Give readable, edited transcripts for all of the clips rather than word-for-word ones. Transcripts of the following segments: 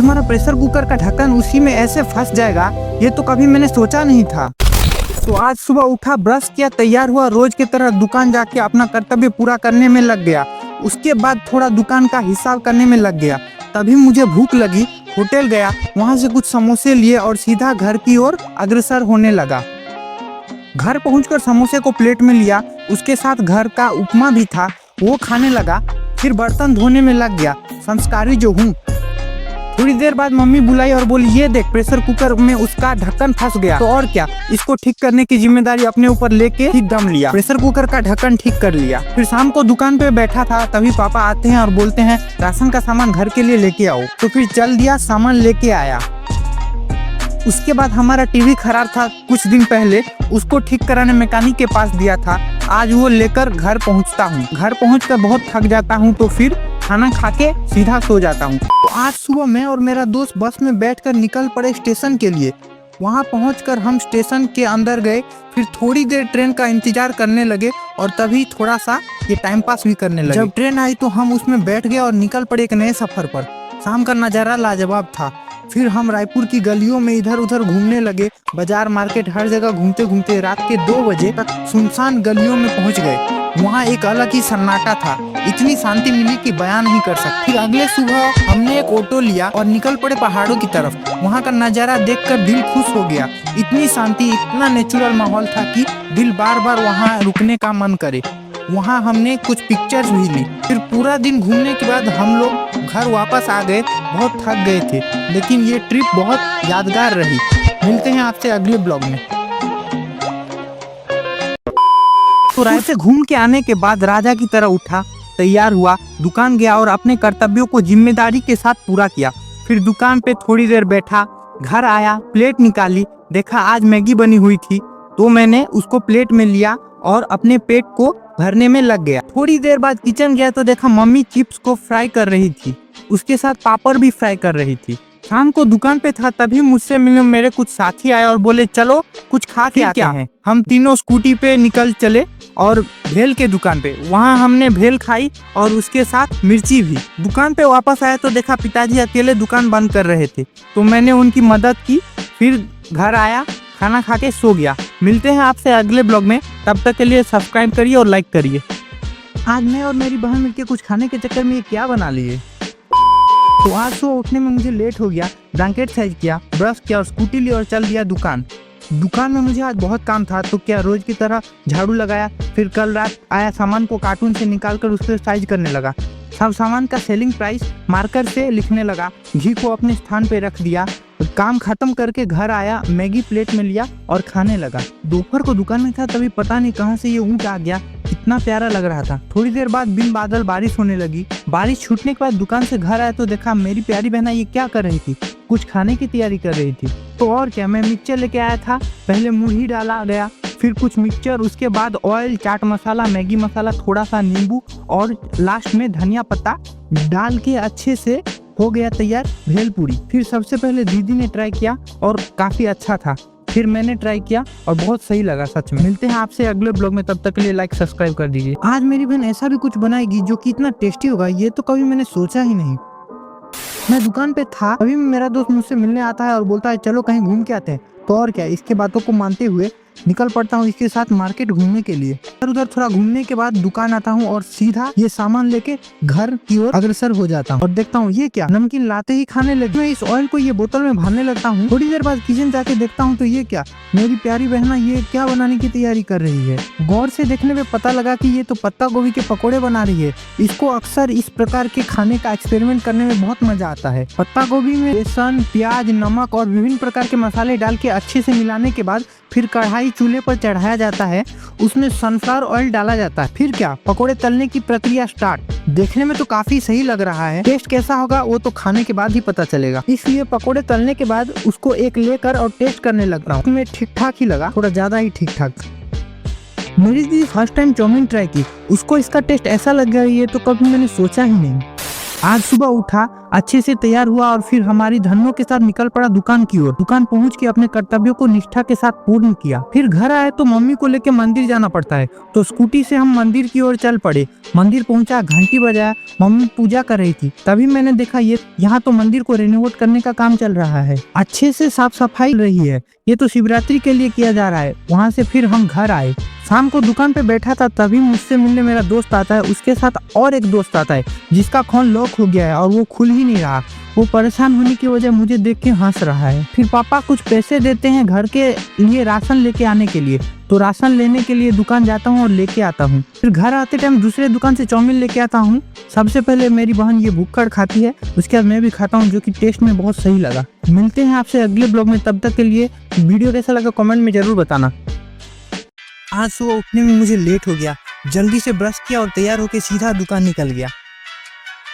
हमारा pressure cooker का ढक्कन उसी में ऐसे फंस जाएगा, ये तो कभी मैंने सोचा नहीं था। तो आज सुबह उठा, ब्रश किया, तैयार हुआ, रोज की तरह दुकान जाके अपना कर्तव्य पूरा करने में लग गया। उसके बाद थोड़ा दुकान का हिसाब करने में लग गया। तभी मुझे भूख लगी, होटल गया, वहां से कुछ समोसे लिए और सीधा घर की ओर अग्रसर होने लगा। घर पहुंचकर समोसे को प्लेट में लिया, उसके साथ घर का उपमा भी था, वो खाने लगा। फिर बर्तन धोने में लग गया, संस्कारी जो हूँ। थोड़ी देर बाद मम्मी बुलाई और बोली, ये देख प्रेशर कुकर में उसका ढक्कन फंस गया। तो और क्या, इसको ठीक करने की जिम्मेदारी अपने ऊपर लेके ठीक दम लिया, प्रेशर कुकर का ढक्कन ठीक कर लिया। फिर शाम को दुकान पे बैठा था, तभी पापा आते हैं और बोलते हैं राशन का सामान घर के लिए लेके आओ। तो फिर चल दिया, सामान लेके आया। उसके बाद हमारा टीवी खराब था कुछ दिन पहले, उसको ठीक कराने मैकेनिक के पास दिया था। आज वो लेकर घर पहुंचता हूँ। घर पहुंचकर बहुत थक जाता हूँ, तो फिर खाना खा के सीधा सो जाता हूँ। तो आज सुबह मैं और मेरा दोस्त बस में बैठकर निकल पड़े स्टेशन के लिए। वहाँ पहुंचकर हम स्टेशन के अंदर गए, फिर थोड़ी देर ट्रेन का इंतजार करने लगे और तभी थोड़ा सा ये टाइम पास भी करने लगे। जब ट्रेन आई तो हम उसमें बैठ गए और निकल पड़े एक नए सफर पर। शाम का नज़ारा लाजवाब था। फिर हम रायपुर की गलियों में इधर उधर घूमने लगे, बाजार मार्केट हर जगह घूमते घूमते रात के 2 बजे तक सुनसान गलियों में पहुंच गए। वहाँ एक अलग ही सन्नाटा था, इतनी शांति मिली कि बयान नहीं कर सकते। फिर अगले सुबह हमने एक ऑटो लिया और निकल पड़े पहाड़ों की तरफ। वहाँ का नज़ारा देखकर दिल खुश हो गया। इतनी शांति, इतना नेचुरल माहौल था कि दिल बार बार वहाँ रुकने का मन करे। वहाँ हमने कुछ पिक्चर्स भी ली। फिर पूरा दिन घूमने के बाद हम लोग घर वापस आ गए। बहुत थक गए थे, लेकिन ये ट्रिप बहुत यादगार रही। मिलते हैं आपसे अगले ब्लॉग में। तो रात से घूम के आने के बाद राजा की तरह उठा, तैयार हुआ, दुकान गया और अपने कर्तव्यों को जिम्मेदारी के साथ पूरा किया। फिर दुकान पे थोड़ी देर बैठा, घर आया, प्लेट निकाली, देखा आज मैगी बनी हुई थी, तो मैंने उसको प्लेट में लिया और अपने पेट को भरने में लग गया। थोड़ी देर बाद किचन गया तो देखा मम्मी चिप्स को फ्राई कर रही थी, उसके साथ पापड़ भी फ्राई कर रही थी। शाम को दुकान पे था, तभी मुझसे मिलने मेरे कुछ साथी आए और बोले चलो कुछ खा के आते हैं। हम तीनों स्कूटी पे निकल चले और भेल के दुकान पे। वहाँ हमने भेल खाई और उसके साथ मिर्ची भी। दुकान पे वापस आया तो देखा पिताजी अकेले दुकान बंद कर रहे थे, तो मैंने उनकी मदद की। फिर घर आया, खाना खा के सो गया। मिलते हैं आपसे अगले ब्लॉग में, तब तक के लिए सब्सक्राइब करिए और लाइक करिए। आज मैं और मेरी बहन मिलकर कुछ खाने के चक्कर में ये क्या बना लिए। तो आज सुबह उठने में मुझे लेट हो गया, ब्लैंकेट साइज किया, ब्रश किया और स्कूटी ली और चल दिया दुकान। दुकान में मुझे आज बहुत काम था, तो क्या रोज की तरह झाड़ू लगाया। फिर कल रात आया, सामान को कार्टून से निकालकर उससे साइज करने लगा। सब सामान का सेलिंग प्राइस मार्कर से लिखने लगा। घी को अपने स्थान पे रख दिया। काम खत्म करके घर आया, मैगी प्लेट में लिया और खाने लगा। दोपहर को दुकान में था, तभी पता नहीं कहां से ये ऊँट आ गया, कितना प्यारा लग रहा था। थोड़ी देर बाद बिन बादल बारिश होने लगी। बारिश छूटने के बाद दुकान से घर आया तो देखा मेरी प्यारी बहना ये क्या कर रही थी, कुछ खाने की तैयारी कर रही थी। तो और क्या, मैं मिक्सचर लेके आया था। पहले मुरही डाला गया, फिर कुछ मिक्सचर, उसके बाद ऑयल, चाट मसाला, मैगी मसाला, थोड़ा सा नींबू और लास्ट में धनिया पत्ता डाल के अच्छे से हो गया तैयार भेलपूरी। फिर सबसे पहले दीदी ने ट्राई किया और काफ़ी अच्छा था। फिर मैंने ट्राई किया और बहुत सही लगा सच में। मिलते हैं आपसे अगले ब्लॉग में, तब तक के लिए लाइक सब्सक्राइब कर दीजिए। आज मेरी बहन ऐसा भी कुछ बनाएगी जो कि इतना टेस्टी होगा, ये तो कभी मैंने सोचा ही नहीं। मैं दुकान पे था, अभी मेरा दोस्त मुझसे मिलने आता है और बोलता है चलो कहीं घूम के आते हैं। तो और क्या, इसके बातों को मानते हुए निकल पड़ता हूँ इसके साथ मार्केट घूमने के लिए। इधर उधर थोड़ा घूमने के बाद दुकान आता हूँ और सीधा ये सामान लेके घर की ओर अग्रसर हो जाता हूँ और देखता हूँ ये क्या, नमकीन लाते ही खाने लगे। मैं इस ऑयल को ये बोतल में भरने लगता हूँ। थोड़ी देर बाद किचन जाके देखता हूँ तो ये क्या, मेरी प्यारी बहना ये क्या बनाने की तैयारी कर रही है। गौर से देखने में पता लगा कि ये तो पत्ता गोभी के पकौड़े बना रही है। इसको अक्सर इस प्रकार के खाने का एक्सपेरिमेंट करने में बहुत मजा आता है। पत्ता गोभी में बेसन, प्याज, नमक और विभिन्न प्रकार के मसाले डाल के अच्छे से मिलाने के बाद फिर कढ़ाई चूल्हे पर चढ़ाया जाता है, उसमें सनफ्लावर ऑयल डाला जाता है। फिर क्या, पकोड़े तलने की प्रक्रिया स्टार्ट। देखने में तो काफी सही लग रहा है, टेस्ट कैसा होगा वो तो खाने के बाद ही पता चलेगा। इसलिए पकोड़े तलने के बाद उसको एक लेकर और टेस्ट करने लगता हूँ। उसमें ठीक ठाक ही लगा, थोड़ा ज्यादा ही ठीक ठाक। मेरी दीदी फर्स्ट टाइम चाउमीन ट्राई की, उसको इसका टेस्ट ऐसा लग गया ये तो कभी मैंने सोचा ही नहीं। आज सुबह उठा, अच्छे से तैयार हुआ और फिर हमारी धन्यों के साथ निकल पड़ा दुकान की ओर। दुकान पहुंच के अपने कर्तव्यों को निष्ठा के साथ पूर्ण किया। फिर घर आए तो मम्मी को लेके मंदिर जाना पड़ता है, तो स्कूटी से हम मंदिर की ओर चल पड़े। मंदिर पहुंचा, घंटी बजाया, मम्मी पूजा कर रही थी। तभी मैंने देखा ये यहाँ तो मंदिर को रेनोवेट करने का काम चल रहा है, अच्छे से साफ सफाई रही है। ये तो शिवरात्रि के लिए किया जा रहा है। वहाँ से फिर हम घर आए। शाम को दुकान पे बैठा था, तभी मुझसे मिलने मेरा दोस्त आता है। उसके साथ और एक दोस्त आता है जिसका फोन लॉक हो गया है और वो खुल ही नहीं रहा। वो परेशान होने की वजह मुझे देख के हंस रहा है। फिर पापा कुछ पैसे देते हैं घर के लिए राशन लेके आने के लिए, तो राशन लेने के लिए दुकान जाता हूँ और लेके आता हूँ। फिर घर आते टाइम दूसरे दुकान से चाउमीन लेके आता हूँ। सबसे पहले मेरी बहन ये भुक्कड़ खाती है, उसके बाद मैं भी खाता हूँ, जो कि टेस्ट में बहुत सही लगा। मिलते हैं आपसे अगले ब्लॉग में, तब तक के लिए वीडियो कैसा लगा कमेंट में जरूर बताना। आज सुबह उठने में मुझे लेट हो गया, जल्दी से ब्रश किया और तैयार होकर सीधा दुकान निकल गया।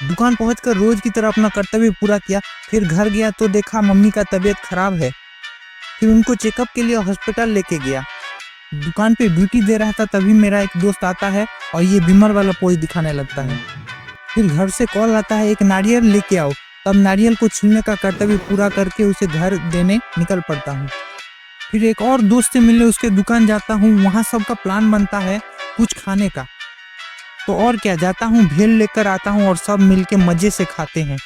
दुकान पहुंचकर रोज की तरह अपना कर्तव्य पूरा किया। फिर घर गया तो देखा मम्मी का तबीयत खराब है। फिर उनको चेकअप के लिए हॉस्पिटल लेके गया। दुकान पे ड्यूटी दे रहा था, तभी मेरा एक दोस्त आता है और ये बीमार वाला पोज दिखाने लगता है। फिर घर से कॉल आता है एक नारियल लेके आओ। तब नारियल को छीलने का कर्तव्य पूरा करके उसे घर देने निकल पड़ता हूँ। फिर एक और दोस्त से मिलने उसके दुकान जाता हूँ। वहाँ सबका प्लान बनता है कुछ खाने का, तो और क्या, जाता हूँ भेल लेकर आता हूँ और सब मिलके मजे से खाते हैं।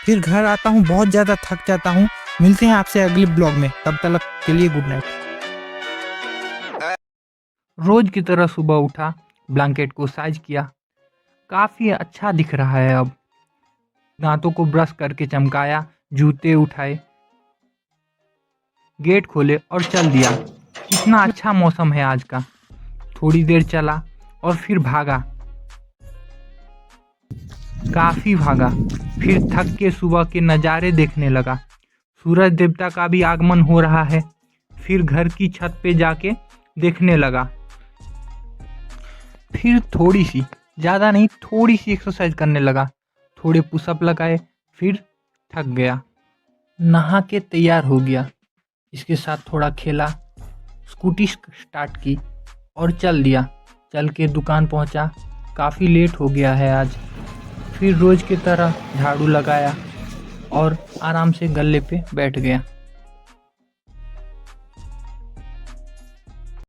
फिर घर आता हूँ, बहुत ज़्यादा थक जाता हूँ। मिलते हैं आपसे अगले ब्लॉग में, तब तक के लिए गुड नाइट। रोज की तरह सुबह उठा, ब्लैंकेट को साइज किया, काफ़ी अच्छा दिख रहा है अब। दांतों को ब्रश करके चमकाया, जूते उठाए, गेट खोले और चल दिया। कितना अच्छा मौसम है आज का। थोड़ी देर चला और फिर भागा, काफी भागा। फिर थक के सुबह के नज़ारे देखने लगा। सूरज देवता का भी आगमन हो रहा है। फिर घर की छत पे जाके देखने लगा। फिर थोड़ी सी, ज़्यादा नहीं, थोड़ी सी एक्सरसाइज करने लगा। थोड़े पुशअप लगाए, फिर थक गया। नहा के तैयार हो गया। इसके साथ थोड़ा खेला, स्कूटी स्टार्ट की और चल दिया। चल के दुकान पहुंचा, काफ़ी लेट हो गया है आज। फिर रोज़ की तरह झाड़ू लगाया और आराम से गल्ले पे बैठ गया।